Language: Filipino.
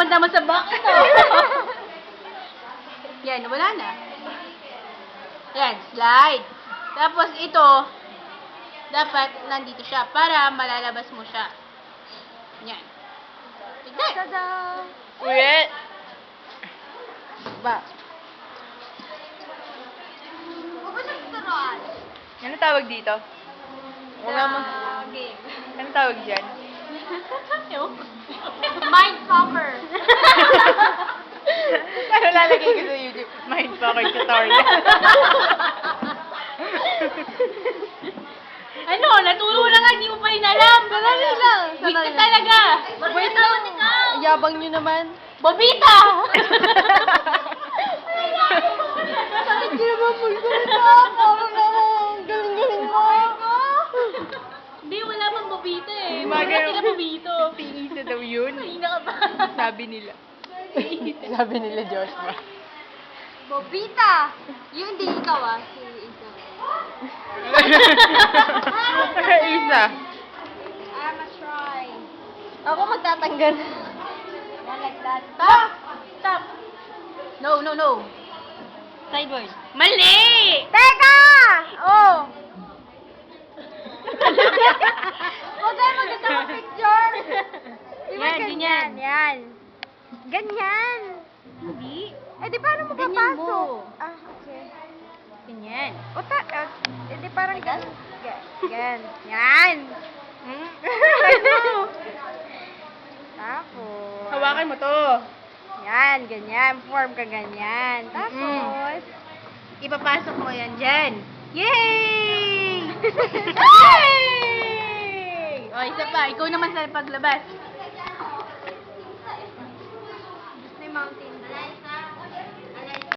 banda mo sa back ito. Yan, wala na. Yan, slide. Tapos ito, dapat nandito siya para malalabas mo siya. Yan. Tignan. Tada! Ulit. Ba? Huwag mo siyang turuan. Ano tawag dito? Wala mo. Game. Ano tawag dyan? Mindfucker. Ano lalagay ko sa YouTube? Mindfucker tutorial. Ano? Naturo na nga, hindi mo pa rin alam. Sandali lang. Weak ka talaga. Wait lang. Yabang nyo naman. Bobita! Hindi naman magsalita. Parang naman. Galing-galing mo. Hindi, wala pang bobita eh. Mga Wala sila bobito. Tingisa daw yun. Hina ka ba? Sabi nila. Sabi nila Joshua. Bobita. Yung hindi ikaw ah. Si Isa. Isa. I'ma try. Ako magtatanggal. Yeah, like that. Stop! Stop! No, no, no. Sideways. Mali! Teka! Oh! Huwag tayo maganda ng picture. Di ba Yan, ganyan? ganyan. Yan. Ganyan. Hindi. Eh di paano Ganyan makapasok? mo. Ah, okay. Ganyan. Eh di parang ganyan. Yan. Yan. Tapos. Hawakan mo to. Yan, ganyan. Form ka ganyan. Tapos. Ipapasok mo yan dyan. Yay! Yay! O, isa pa. Ikaw naman sa paglabas.